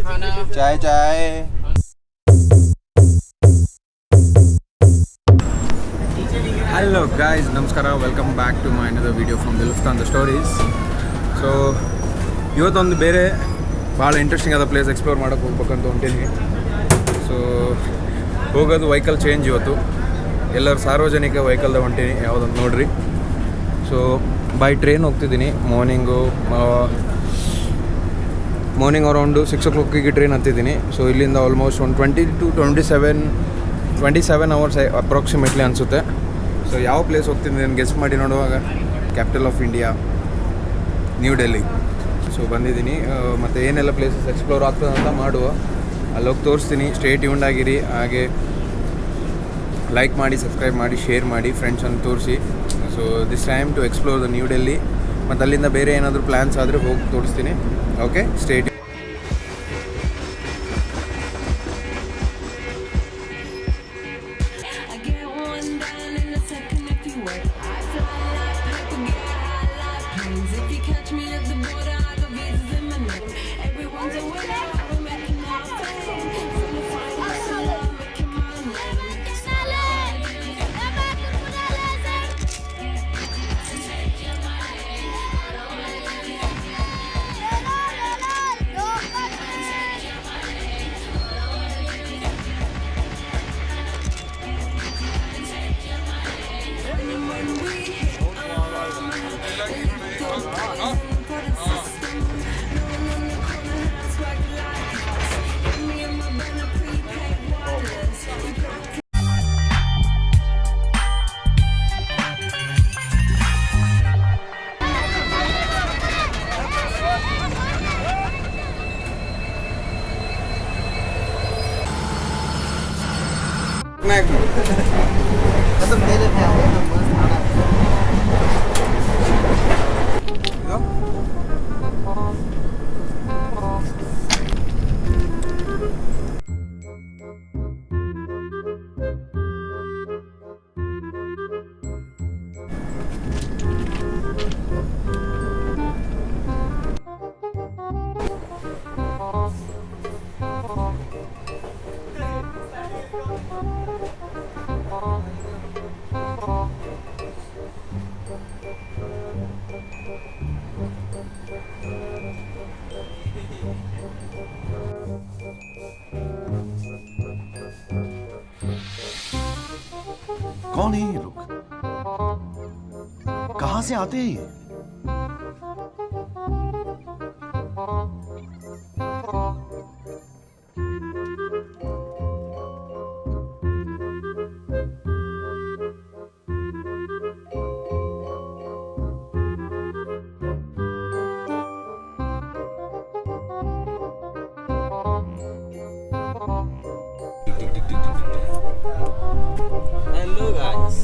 चाय चाय। Hello guys, ನಮಸ್ಕಾರ, welcome back to my another video from the lufthansastories. So ಇವತ್ತೊಂದು ಬೇರೆ ಭಾಳ ಇಂಟ್ರೆಸ್ಟಿಂಗ್ ಆದ ಪ್ಲೇಸ್ ಎಕ್ಸ್ಪ್ಲೋರ್ ಮಾಡೋಕ್ಕೆ ಹೋಗ್ಬೇಕಂತ ಹೊಂಟೀನಿ. ಸೊ ಹೋಗೋದು ವೆಹಿಕಲ್ ಚೇಂಜ್ ಇವತ್ತು, ಎಲ್ಲರೂ ಸಾರ್ವಜನಿಕ ವೆಹಿಕಲ್ದಾಗ ಹೊಂಟೀನಿ, ಯಾವುದಂತ ನೋಡ್ರಿ. ಸೊ ಬೈ ಟ್ರೈನ್ ಹೋಗ್ತಿದ್ದೀನಿ. ಮಾರ್ನಿಂಗ್ ಅರೌಂಡು 6 o'clock ಟ್ರೈನ್ ಹತ್ತಿದ್ದೀನಿ. ಸೊ ಇಲ್ಲಿಂದ ಆಲ್ಮೋಸ್ಟ್ ಒಂದು 20 to 27 hours ಅಪ್ರಾಕ್ಸಿಮೇಟ್ಲಿ ಅನಿಸುತ್ತೆ. ಸೊ ಯಾವ ಪ್ಲೇಸ್ ಹೋಗ್ತಿದ್ದೀನಿ ನಾನು ಗೆಸ್ ಮಾಡಿ ನೋಡುವಾಗ, capital of India New Delhi. So ಬಂದಿದ್ದೀನಿ, ಮತ್ತು ಏನೆಲ್ಲ ಪ್ಲೇಸಸ್ ಎಕ್ಸ್ಪ್ಲೋರ್ ಆಗ್ತದೆ ಅಂತ ಮಾಡುವ, ಅಲ್ಲೋಗಿ ತೋರಿಸ್ತೀನಿ. ಸ್ಟೇ ಟ್ಯೂನ್ಡ್ ಆಗಿರಿ, ಹಾಗೆ ಲೈಕ್ ಮಾಡಿ, ಸಬ್ಸ್ಕ್ರೈಬ್ ಮಾಡಿ, ಶೇರ್ ಮಾಡಿ, ಫ್ರೆಂಡ್ಸನ್ನು ತೋರಿಸಿ. So this time to explore the New Delhi. ಮತ್ತು ಅಲ್ಲಿಂದ ಬೇರೆ ಏನಾದರೂ ಪ್ಲ್ಯಾನ್ಸ್ ಆದರೆ ಹೋಗಿ ತೋರಿಸ್ತೀನಿ. Okay, stay tuned. कौन है ये लोग? कहां से आते हैं ये? हेलो गाइस,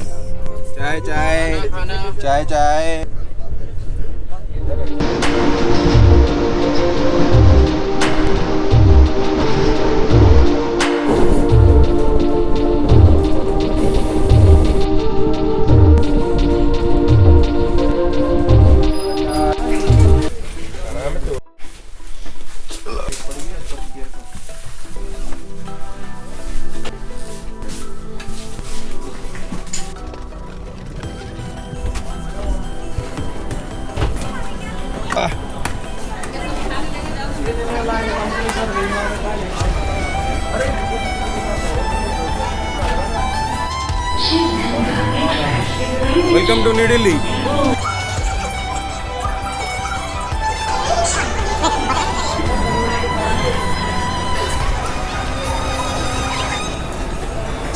चाय चाय चाय चाय। Welcome to New Delhi.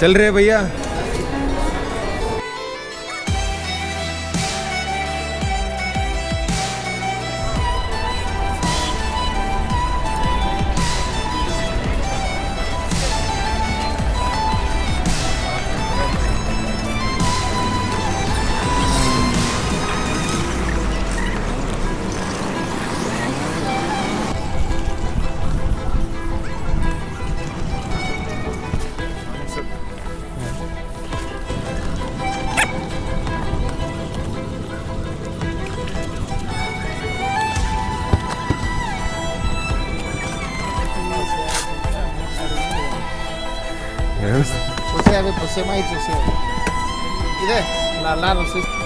चल रहे भैया. Você é você mais você. Ide la você.